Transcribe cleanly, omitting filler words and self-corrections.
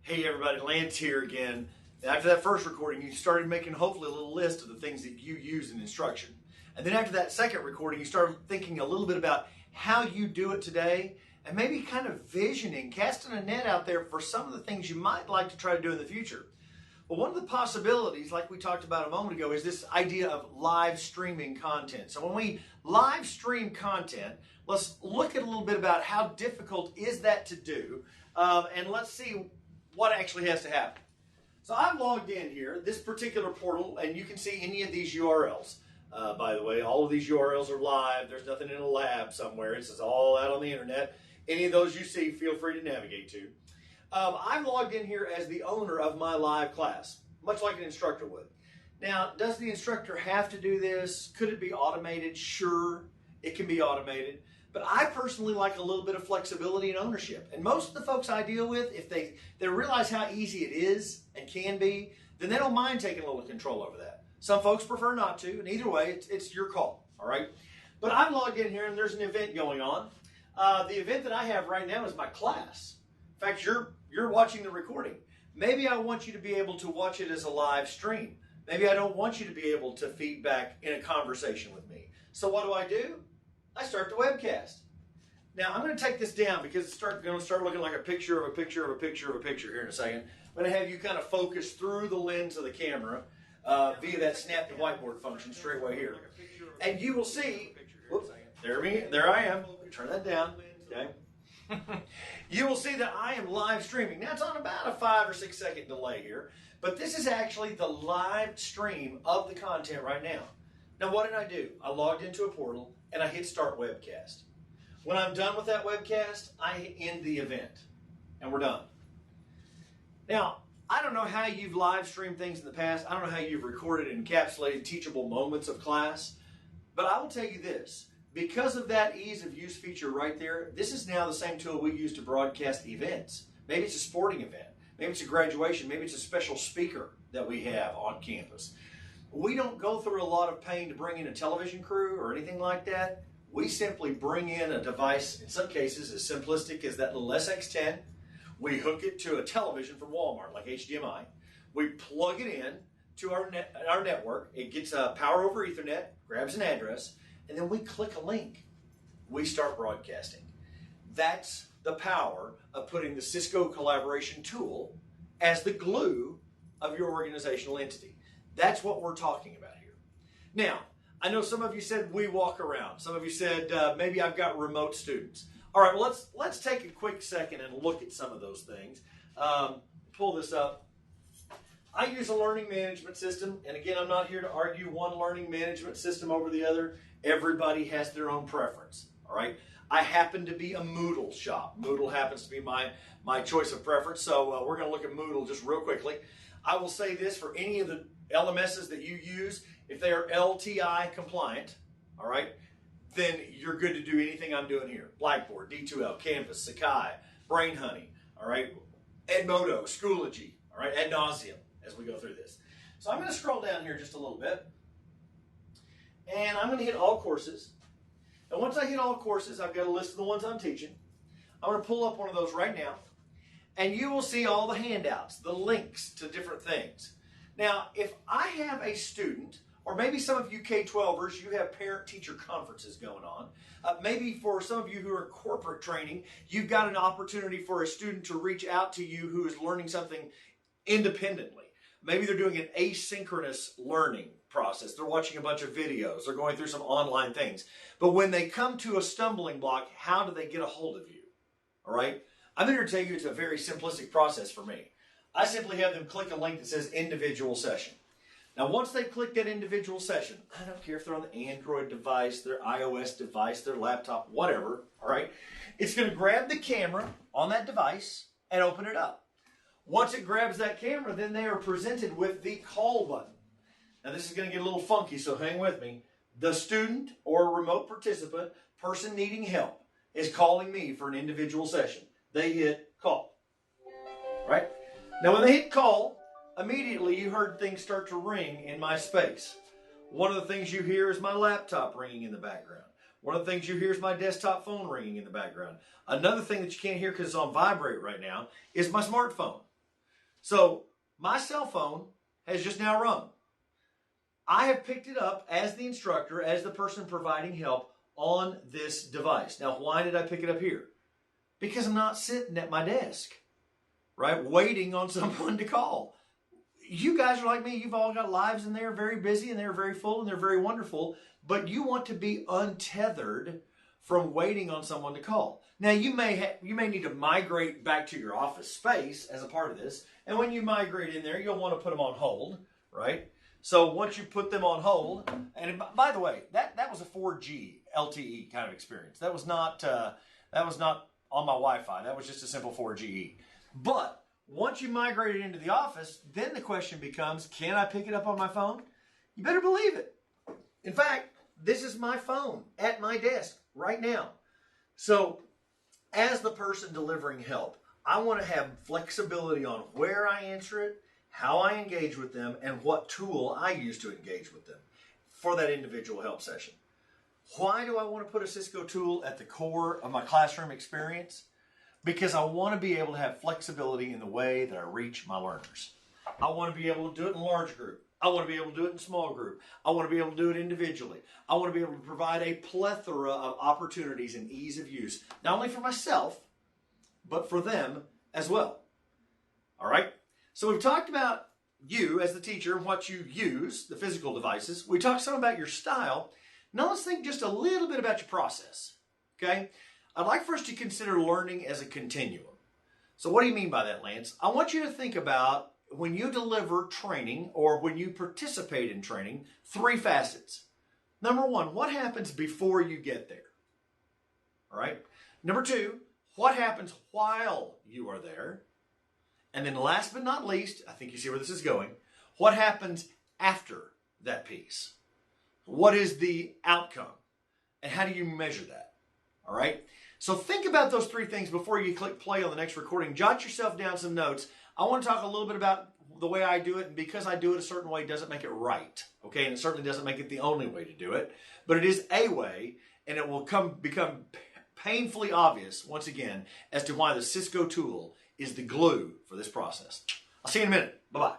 Hey everybody, Lance here again. After that first recording, you started making hopefully a little list of the things that you use in instruction. And then after that second recording, you started thinking a little bit about how you do it today and maybe kind of visioning, casting a net out there for some of the things you might like to try to do in the future. Well, one of the possibilities, like we talked about a moment ago, is this idea of live streaming content. So when we live stream content, let's look at a little bit about how difficult is that to do, and let's see what actually has to happen. So I'm logged in here, this particular portal, and you can see any of these URLs. By the way, all of these URLs are live. There's nothing in a lab somewhere. It's just all out on the internet. Any of those you see, feel free to navigate to. I'm logged in here as the owner of my live class, much like an instructor would. Now, does the instructor have to do this? Could it be automated? Sure, it can be automated. But I personally like a little bit of flexibility and ownership. And most of the folks I deal with, if they realize how easy it is and can be, then they don't mind taking a little control over that. Some folks prefer not to, and either way, it's your call, all right? But I'm logged in here, and there's an event going on. The event that I have right now is my class. In fact, you're watching the recording. Maybe I want you to be able to watch it as a live stream. Maybe I don't want you to be able to feedback in a conversation with me. So what do? I start the webcast. Now, I'm going to take this down because it's going to start looking like a picture of a picture of a picture of a picture here in a second. I'm going to have you kind of focus through the lens of the camera via that snap to whiteboard function straight away here. And you will see, whoops, there I am. Turn that down, okay? You will see that I am live streaming. Now, it's on about a 5 or 6 second delay here, but this is actually the live stream of the content right now. Now, what did I do? I logged into a portal and I hit Start Webcast. When I'm done with that webcast, I end the event and we're done. Now, I don't know how you've live streamed things in the past. I don't know how you've recorded and encapsulated teachable moments of class, but I will tell you this. Because of that ease of use feature right there, this is now the same tool we use to broadcast events. Maybe it's a sporting event. Maybe it's a graduation. Maybe it's a special speaker that we have on campus. We don't go through a lot of pain to bring in a television crew or anything like that. We simply bring in a device, in some cases as simplistic as that little SX10. We hook it to a television from Walmart, like HDMI. We plug it in to our network. It gets a power over Ethernet, grabs an address, and then we click a link. We start broadcasting. That's the power of putting the Cisco collaboration tool as the glue of your organizational entity. That's what we're talking about here. Now, I know some of you said we walk around. Some of you said maybe I've got remote students. All right, well, let's take a quick second and look at some of those things. Pull this up. I use a learning management system, and again, I'm not here to argue one learning management system over the other. Everybody has their own preference, all right? I happen to be a Moodle shop. Moodle happens to be my choice of preference, so we're going to look at Moodle just real quickly. I will say this for any of the LMSs that you use, if they are LTI compliant, all right, then you're good to do anything I'm doing here. Blackboard, D2L, Canvas, Sakai, Brain Honey, all right, Edmodo, Schoology, all right, ad nauseum as we go through this. So I'm going to scroll down here just a little bit, and I'm going to hit all courses. And once I hit all courses, I've got a list of the ones I'm teaching. I'm going to pull up one of those right now, and you will see all the handouts, the links to different things. Now, if I have a student, or maybe some of you K-12ers, you have parent-teacher conferences going on. Maybe for some of you who are corporate training, you've got an opportunity for a student to reach out to you who is learning something independently. Maybe they're doing an asynchronous learning process. They're watching a bunch of videos. They're going through some online things. But when they come to a stumbling block, how do they get a hold of you? All right? I'm here to tell you it's a very simplistic process for me. I simply have them click a link that says individual session. Now, once they click that individual session, I don't care if they're on the Android device, their iOS device, their laptop, whatever, all right? It's going to grab the camera on that device and open it up. Once it grabs that camera, then they are presented with the call button. Now, this is going to get a little funky, so hang with me. The student or remote participant, person needing help, is calling me for an individual session. They hit call, right? Now, when they hit call, immediately you heard things start to ring in my space. One of the things you hear is my laptop ringing in the background. One of the things you hear is my desktop phone ringing in the background. Another thing that you can't hear because it's on vibrate right now is my smartphone. So my cell phone has just now rung. I have picked it up as the instructor, as the person providing help on this device. Now, why did I pick it up here? Because I'm not sitting at my desk, right, waiting on someone to call. You guys are like me. You've all got lives and they're very busy and they're very full and they're very wonderful, but you want to be untethered from waiting on someone to call. Now, you may need to migrate back to your office space as a part of this, and when you migrate in there, you'll want to put them on hold, right? So once you put them on hold, and by the way, that was a 4G LTE kind of experience. That was not on my Wi-Fi. That was just a simple 4G. But once you migrate it into the office, then the question becomes, can I pick it up on my phone? You better believe it. In fact, this is my phone at my desk right now. So as the person delivering help, I want to have flexibility on where I answer it, how I engage with them, and what tool I use to engage with them for that individual help session. Why do I want to put a Cisco tool at the core of my classroom experience? Because I want to be able to have flexibility in the way that I reach my learners. I want to be able to do it in large group. I want to be able to do it in small group. I want to be able to do it individually. I want to be able to provide a plethora of opportunities and ease of use, not only for myself, but for them as well. All right? So we've talked about you as the teacher and what you use, the physical devices. We talked some about your style. Now let's think just a little bit about your process, okay? I'd like for us to consider learning as a continuum. So what do you mean by that, Lance? I want you to think about when you deliver training or when you participate in training, 3 facets. Number 1, what happens before you get there? All right? Number 2, what happens while you are there? And then last but not least, I think you see where this is going, what happens after that piece? What is the outcome? And how do you measure that? All right? So think about those 3 things before you click play on the next recording. Jot yourself down some notes. I want to talk a little bit about the way I do it, and because I do it a certain way doesn't make it right, okay? And it certainly doesn't make it the only way to do it, but it is a way, and it will become painfully obvious, once again, as to why the Cisco tool is the glue for this process. I'll see you in a minute. Bye-bye.